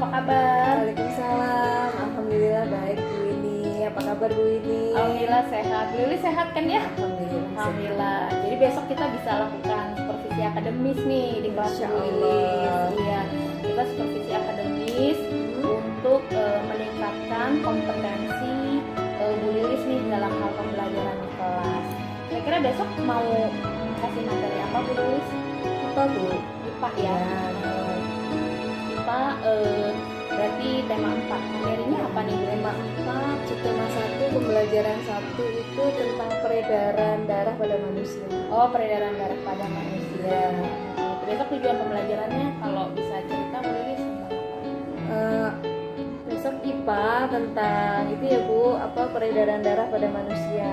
apa kabar? Waalaikumsalam. Alhamdulillah baik Bu Winnie. Apa kabar Bu Winnie? Alhamdulillah sehat. Bu Lili sehat kan ya? Alhamdulillah. Alhamdulillah. Jadi besok kita bisa lakukan supervisi akademis nih di kelas Insya Bu Lili. Allah. Iya, kita supervisi akademis untuk meningkatkan kompetensi Bu Lilis nih dalam hal pembelajaran di kelas. Kira-kira besok mau kasih materi apa Bu Lilis? Apa Bu? IPA ya. IPA berarti tema 4. Materinya apa nih Bu? Tema 4, subtema 1, pembelajaran 1 itu tentang peredaran darah pada manusia. Oh, peredaran darah pada manusia. Besok tujuan pembelajarannya kalau bisa cerita Bu Lilis tentang apa? Besok IPA tentang itu ya Bu, apa peredaran darah pada manusia.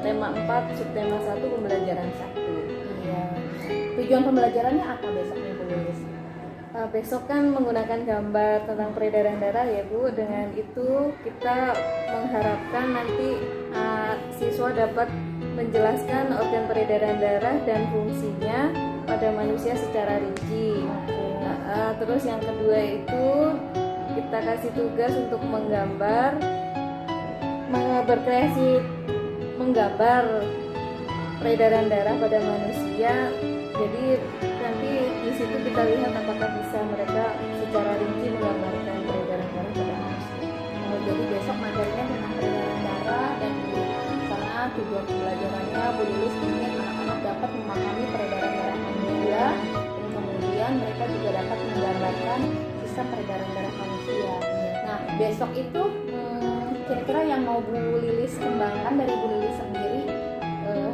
Tema 4, subtema 1, pembelajaran 1. Iya. Tujuan pembelajarannya apa besok nih Bu Lilis? Besok kan menggunakan gambar tentang peredaran darah ya Bu. Dengan itu kita mengharapkan nanti siswa dapat menjelaskan organ peredaran darah dan fungsinya pada manusia secara rinci. Terus yang kedua itu kita kasih tugas untuk berkreasi menggambar peredaran darah pada manusia. Jadi nanti di situ kita lihat apakah bisa mereka secara rinci menggambarkan peredaran darah pada manusia. Jadi besok materinya tentang peredaran darah dan di sana tujuan pembelajarannya Bu Lilis ingin anak-anak dapat memahami peredaran darah manusia dan kemudian mereka juga dapat menggambarkan sistem peredaran darah manusia. Nah besok itu kira-kira yang mau Bu Lilis kembangkan dari Bu Lilis sendiri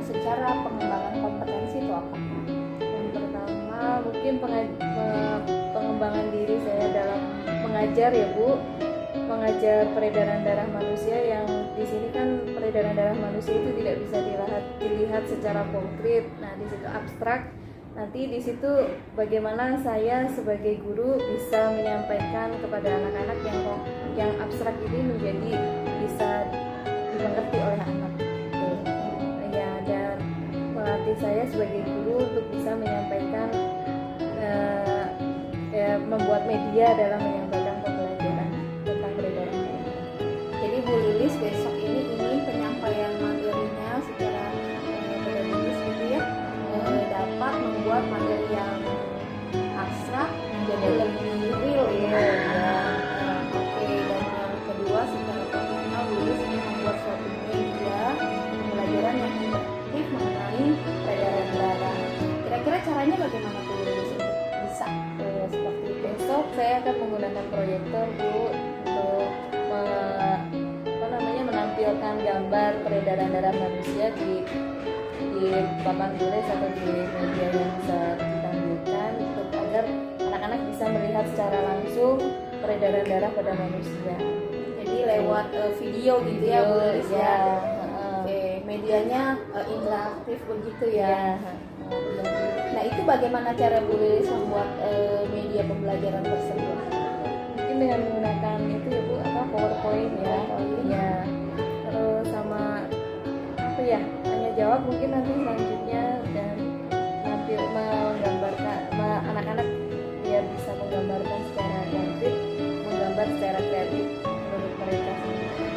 secara pengembangan kompetensi itu apa? Yang pertama mungkin pengembangan diri saya dalam mengajar ya Bu, mengajar peredaran darah manusia yang di sini kan peredaran darah manusia itu tidak bisa dilihat secara konkret. Nah di situ abstrak. Nanti di situ bagaimana saya sebagai guru bisa menyampaikan kepada anak-anak yang abstrak ini menjadi bisa dimengerti oleh anak. Ya, dan melatih saya sebagai guru untuk bisa menyampaikan membuat media dalam menyampaikan pembelajaran tentang peredaran darah. Jadi Bu Lilis besok ini ingin penyampaian materinya secara pedagogus gitu ya, dapat membuat materi yang abstrak menjadi lebih real ya. Oke, dan yang kedua secara profesional Bu Lilis ingin membuat suatu media pembelajaran yang interaktif mengenai peredaran darah. Kira-kira caranya bagaimana Bu Lilis untuk bisa seperti itu? Besok saya akan menggunakan proyektor Bu untuk menampilkan gambar peredaran darah manusia di papan tulis atau di media yang bisa ditampilkan untuk agar anak-anak bisa melihat secara langsung peredaran darah pada manusia. Jadi lewat video gitu ya Bu Lilis ya. Oke, Medianya interaktif begitu ya. Nah itu bagaimana cara Bu Lilis membuat media pembelajaran tersebut? mungkin dengan menggunakan itu ya Bu, PowerPoint ya. Ya. Terus sama tanya jawab mungkin nanti selanjutnya, dan nampil menggambarkan anak-anak biar bisa menggambarkan secara kreatif, menggambar secara kreatif menurut mereka sendiri.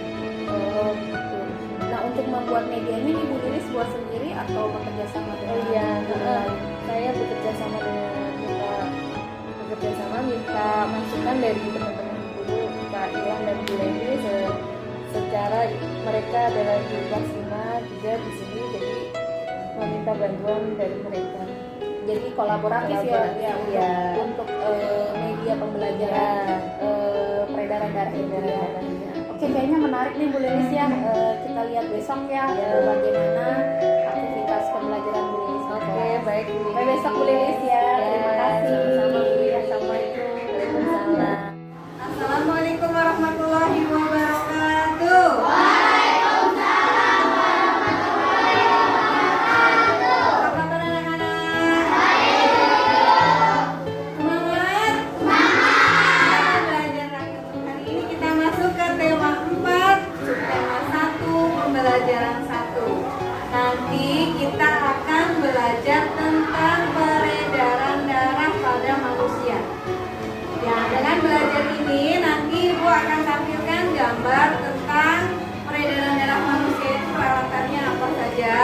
Oh gitu. Nah untuk membuat medianya ini Bu Lilis buat sendiri atau bekerja sama dengan guru lain? Saya bekerja sama minta masukan dari teman-teman guru Kak Iwan dan Bu Leni secara mereka adalah di kelas 5 juga di sini, jadi meminta bantuan dari mereka. Jadi kolaboratif ya. Untuk media pembelajaran peredaran darah ini ya. Oke, kayaknya menarik nih Bu Lilis ya. Kita lihat besok ya bagaimana aktivitas pembelajaran Bu Lilis. Oke, baik Bu Lini. Sampai besok Bu Lilis ya. Terima kasih. Sama-sama Bu ya. Assalamualaikum. Waalaikumsalam. Assalamualaikum warahmatullahi wabarakatuh. Apa kabar anak-anak? Semangat? Belajar lagi. Hari ini kita masuk ke tema 4, subtema 1, pembelajaran 1. Nanti kita akan belajar tentang peredaran darah pada manusia. gambar tentang peredaran darah manusia itu peralatannya apa saja.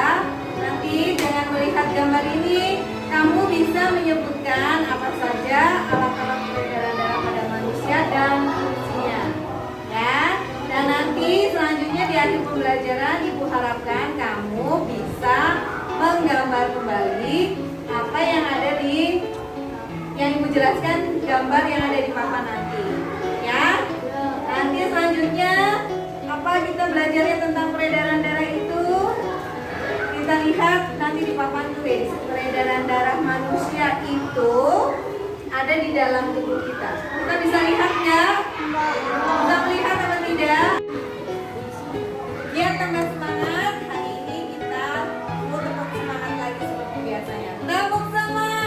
Nanti dengan melihat gambar ini, kamu bisa menyebutkan apa saja alat-alat peredaran darah pada manusia dan fungsinya. Ya. Dan nanti selanjutnya di akhir pembelajaran, Ibu harapkan kamu bisa menggambar kembali apa yang ada di yang Ibu jelaskan, gambar yang ada di papan nanti. Ya. Nanti selanjutnya apa kita belajarnya tentang peredaran darah itu? Kita lihat nanti di papan tulis. Peredaran darah manusia itu ada di dalam tubuh kita. Kita bisa lihatnya? Bisa melihat apa tidak? Biar tambah semangat, hari ini kita mau tepuk semangat lagi seperti biasanya. Tepuk semangat!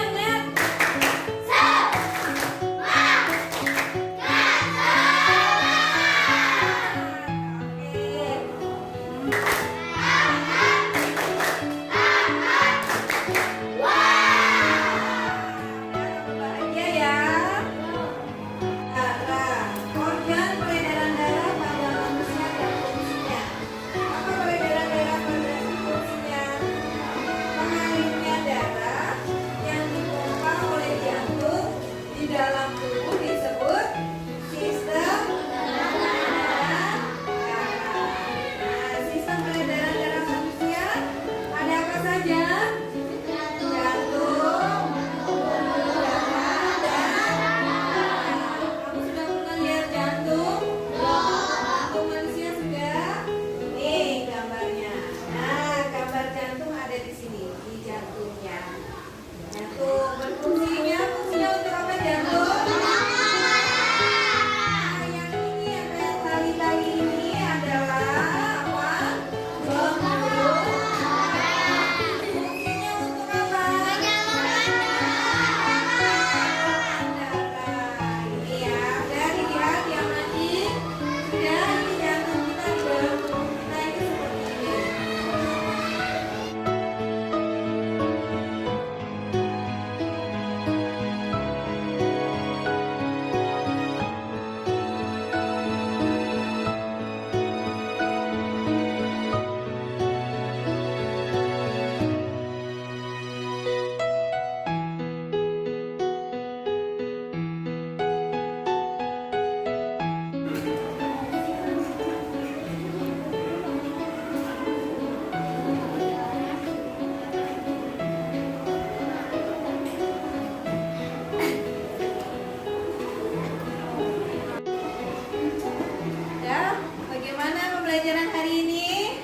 Pembelajaran hari ini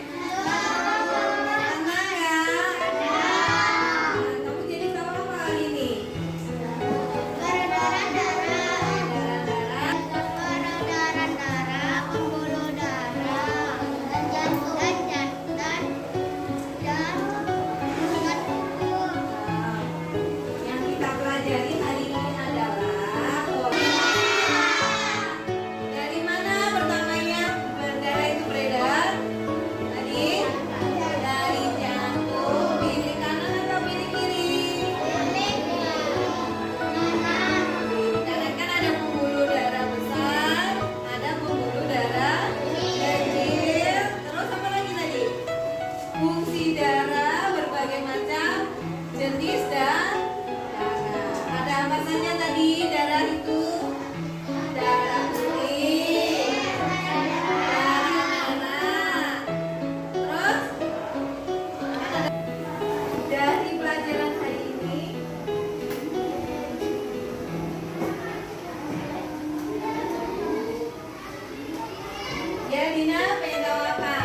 senang nggak? Kamu jadi tahu apa hari ini? Peredaran darah, pembuluh darah, dan jantung, dan Yang kita pelajari hari ini adalah dari mana pertamanya darah itu beredar? Tadi dari jantung, pilih kanan atau pilih kiri? Karena kan ada pembuluh darah besar, ada pembuluh darah kecil. Terus apa lagi tadi? Fungsi darah, berbagai macam jenis dan darah. Ada apa saja tadi darah itu? Darah putih, darah merah. Terus dari pelajaran hari ini ya Dina pengen tahu apa?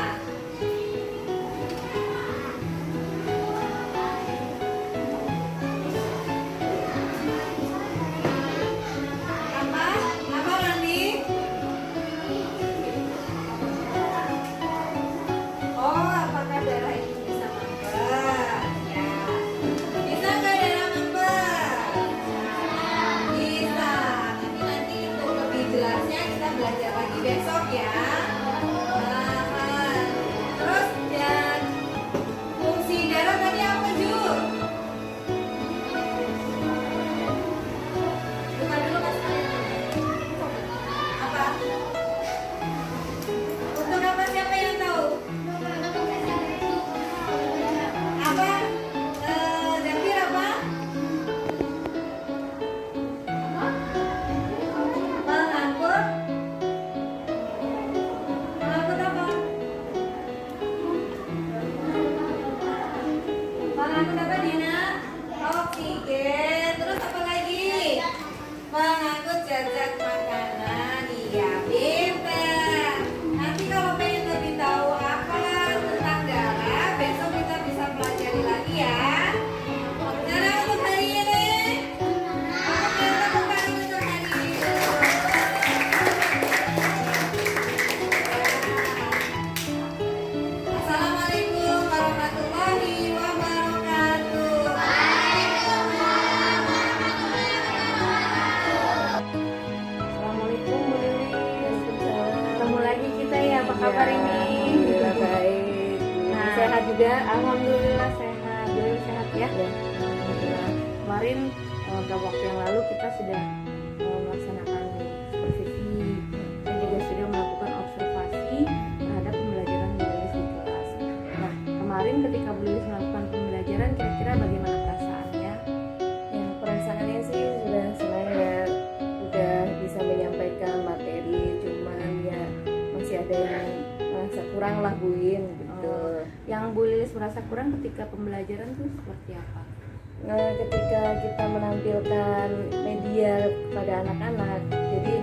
Apa? Apa Rani? Mengangkut apa Dina? Oksigen. Terus apa lagi? Mengangkut zat-zat makanan. Iya, pintar. Nanti kalau pengen lebih tahu apa tentang darah, besok kita bisa pelajari lagi ya. Sekarang untuk hari ini, oke, tepuk tangan untuk hari ini. Assalamualaikum warahmatullahi wabarakatuh. Assalamualaikum Bu Lilis. Waalaikumsalam. Ketemu lagi kita ya, apa kabar Ya, ini? alhamdulillah baik. Nah, Sehat juga? Alhamdulillah sehat. Bu Lilis sehat ya? Ya. Alhamdulillah. Kemarin beberapa waktu yang lalu kita sudah melaksanakan supervisi dan juga sudah melakukan observasi terhadap pembelajaran Bu Lilis di kelas. Nah, kemarin ketika Bu Lilis melakukan pembelajaran, kira-kira bagaimana perasaannya? Ya, perasaannya sih sudah senang ya, udah bisa menyampaikan materi, cuman ya masih ada yang merasa kurang lah Buin gitu. Yang Bu Lilis merasa kurang ketika pembelajaran tuh seperti apa? Nah, ketika kita menampilkan media kepada anak-anak, jadi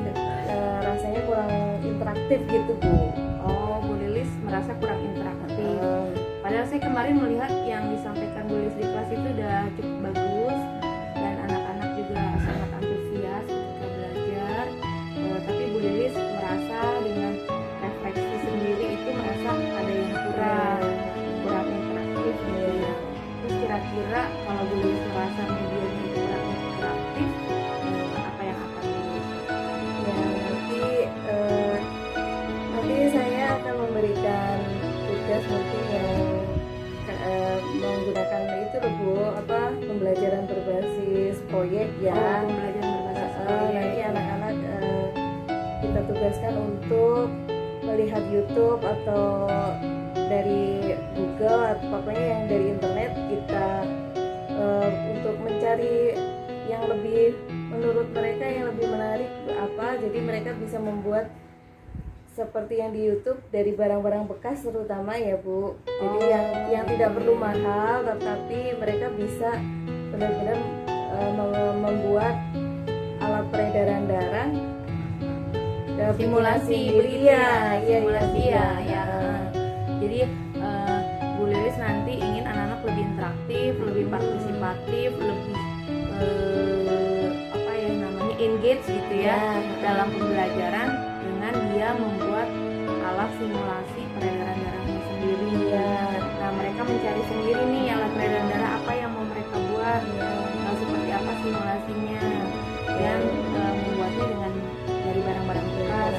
rasanya kurang interaktif gitu Bu. Oh, Bu Lilis merasa kurang interaktif. Padahal saya kemarin melihat yang disampaikan Bu Lilis di kelas itu udah cukup bagus dan anak-anak juga sangat antusias ketika belajar. Tapi Bu Lilis merasa dengan refleksi sendiri itu merasa ada yang kurang interaktif gitu ya. Terus kira-kira kalau Bu Lilis merasa medianya itu kurang interaktif, apa yang akan Bu Lilis lakukan? Ya, nanti saya akan memberikan tugas mungkin yang menggunakan itu loh Bu, apa pembelajaran berbasis proyek ya. Oh, pembelajaran berbasis Nanti proyek. anak-anak kita tugaskan untuk melihat YouTube atau dari Google atau pokoknya yang dari internet, kita untuk mencari yang lebih menurut mereka yang lebih menarik apa, jadi mereka bisa membuat seperti yang di YouTube dari barang-barang bekas terutama ya Bu. Jadi yang tidak perlu mahal, tetapi mereka bisa benar-benar membuat alat peredaran darah, Simulasi sendiri begitu ya, iya, simulasi iya, ya. Jadi Bu Lilis nanti ingin anak-anak lebih interaktif, lebih partisipatif, lebih apa ya namanya engage gitu ya dalam pembelajaran dengan dia membuat alat simulasi peredaran darahnya sendiri ya. Nah, mereka mencari sendiri nih alat peredaran darah apa yang mau mereka buat, seperti apa simulasinya dan membuatnya dengan dari barang-barang bekas.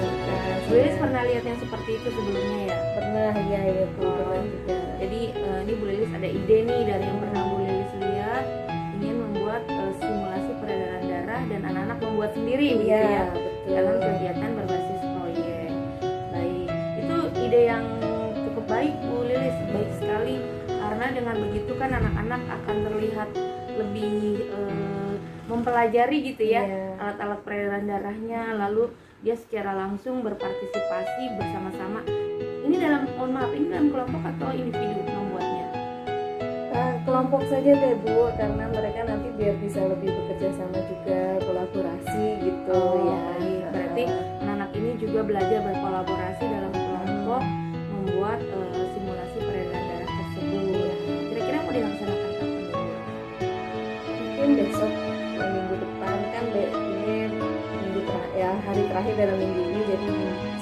Bu Lilis pernah lihat yang seperti itu sebelumnya ya? Pernah ya Bu, pernah juga. Jadi ini Bu Lilis ada ide nih dari yang pernah Bu Lilis lihat, ingin membuat simulasi peredaran darah dan anak-anak membuat sendiri gitu ya, betul. dalam kegiatan berbasis proyek. Baik, itu ide yang cukup baik Bu Lilis, baik sekali, karena dengan begitu kan anak-anak akan terlihat lebih mempelajari gitu ya alat-alat peredaran darahnya, lalu dia secara langsung berpartisipasi bersama-sama. Ini dalam, mohon maaf, ini dalam kelompok atau individu membuatnya? Kelompok saja deh Bu, karena mereka nanti biar bisa lebih bekerja sama juga, kolaborasi gitu ya. Baik. Berarti anak-anak ini juga belajar berkolaborasi dalam kelompok membuat simulasi peredaran darah tersebut. Kira-kira mau dilaksanakan kapan dulu? Mungkin besok minggu depan kan ini minggu ya hari terakhir dalam minggu ini, jadi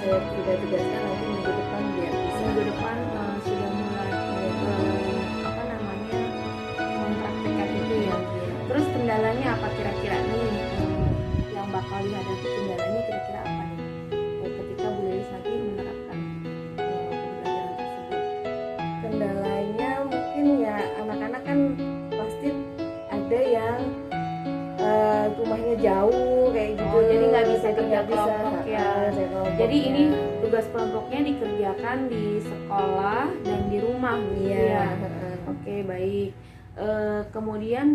saya sudah tugaskan nanti minggu depan biar bisa. Minggu depan sudah mulai apa namanya mempraktikkan itu ya. Terus kendalanya apa kira-kira nih yang bakal dihadapi, kendalanya kira-kira apa nih ketika Bu Lilis nanti menerapkan pembelajaran tersebut? Kendalanya mungkin ya anak-anak kan pasti ada yang rumahnya jauh kayak gitu. Jadi nggak bisa Jadi kerja nggak bisa, kelompok ya. kerja kelompoknya. Jadi ini tugas kelompoknya dikerjakan di sekolah dan di rumah gitu Iya. ya. Oke, baik. Kemudian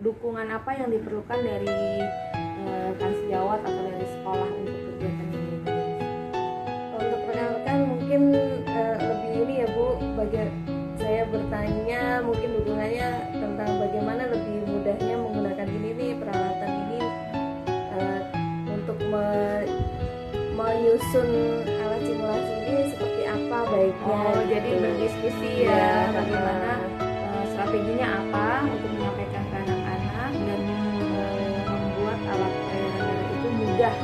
dukungan apa yang diperlukan dari rekan sejawat atau dari sekolah untuk kegiatan ini? Untuk rekan-rekan mungkin lebih ini ya Bu, saya bertanya mungkin dukungannya tentang bagaimana lebih mudahnya menggunakan ini nih peralatan ini untuk menyusun alat simulasi ini seperti apa baiknya. Oh, jadi gitu. berdiskusi Iya, ya bagaimana strateginya apa untuk menyampaikan ke anak-anak dan membuat alat peredaran darah itu mudah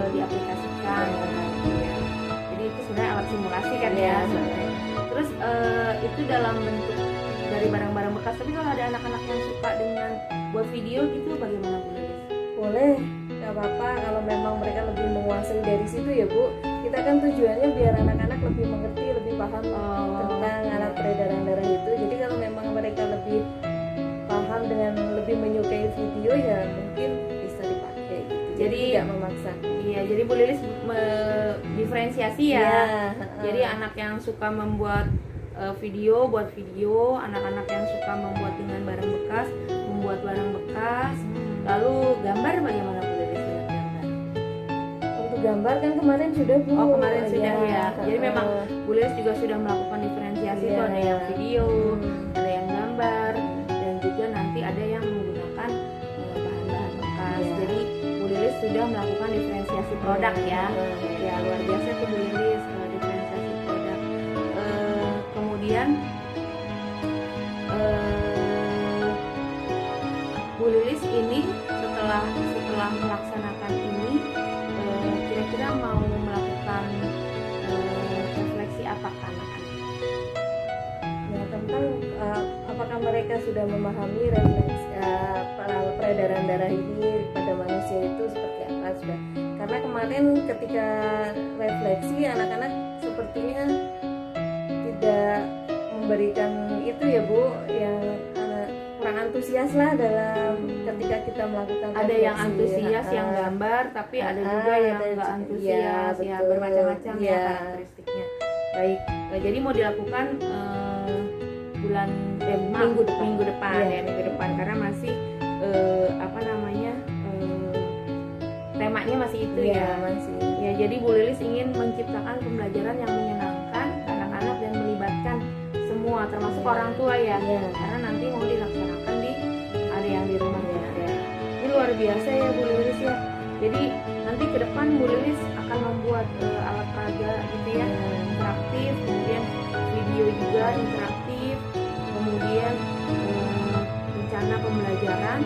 diaplikasikan. Ya. Jadi itu sebenarnya alat simulasi kan ya. Sebenarnya. Terus itu dalam bentuk dari barang-barang bekas. Tapi kalau ada anak-anak yang suka dengan buat video gitu bagaimana Bu Lilis? Boleh, nggak apa-apa kalau memang mereka lebih menguasai dari situ ya Bu. Kita kan tujuannya biar anak-anak lebih mengerti, lebih paham tentang alat peredaran darah itu. Jadi kalau memang mereka lebih paham dengan lebih menyukai video ya mungkin bisa dipakai gitu. Jadi tidak memaksa. Iya, jadi Bu Lilis diferensiasi ya. Iya, Jadi anak yang suka membuat video, buat video, anak-anak yang suka membuat dengan barang bekas, membuat barang bekas. Lalu gambar bagaimana Bu Lilis dengan gambar? untuk gambar kan kemarin sudah Bu. Oh, kemarin sudah Iya, ya. Jadi memang Bu Lilis juga sudah melakukan diferensiasi Iya. tuh, ada yang video, ada yang gambar, dan juga nanti ada yang menggunakan bahan-bahan bekas. Iya. Jadi Bu Lilis sudah melakukan diferensiasi produk ya. Ya luar biasa tuh Bu Lilis diferensiasi produk. Kemudian Bu Lilis ini setelah melaksanakan ini kira-kira mau melakukan refleksi apa ke anak-anak? Ya tentang apakah mereka sudah memahami refleks peredaran darah ini pada manusia itu seperti apa sudah. Karena kemarin ketika refleksi anak-anak sepertinya tidak memberikan itu ya Bu, yang kurang antusias lah dalam ketika kita melakukan Ada refleksi. yang antusias yang gambar, tapi ada juga yang ada nggak juga. antusias, Iya, ya betul. bermacam-macam ya Iya. karakteristiknya. Baik, jadi mau dilakukan bulan minggu depan Iya. ya minggu depan karena masih apa namanya temanya masih itu Iya, ya. masih. Ya, jadi Bu Lilis ingin menciptakan pembelajaran yang menyenangkan ke anak-anak dan melibatkan semua termasuk Iya. orang tua ya. Iya. Karena nanti mau dilaksanakan di ada yang di rumah juga. Ini luar biasa ya Bu Lilis ya. Jadi nanti ke depan Bu Lilis akan membuat alat peraga gitu ya, interaktif, kemudian video juga interaktif, kemudian rencana pembelajaran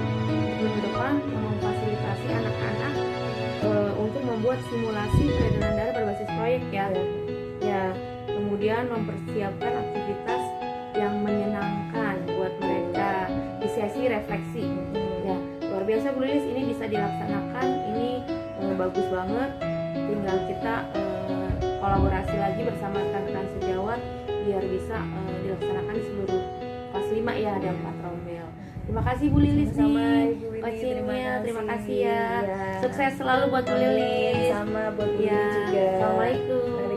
minggu depan memfasilitasi anak-anak untuk membuat simulasi peredaran darah berbasis proyek ya. Ya, kemudian mempersiapkan aktivitas yang menyenangkan buat mereka di sesi refleksi. Ya, luar biasa Bu Lilis, ini bisa dilaksanakan, ini bagus banget. Tinggal kita kolaborasi lagi bersama rekan-rekan sejawat biar bisa dilaksanakan di seluruh kelas 5 ya, ada 4 rombel. Terima kasih Bu Lilis Sama nih Ibu Winnie, coachingnya, terima kasih ya. Ya. Sukses selalu buat Bu Lilis. Sama buat Bu Ya, Winnie juga. Assalamualaikum.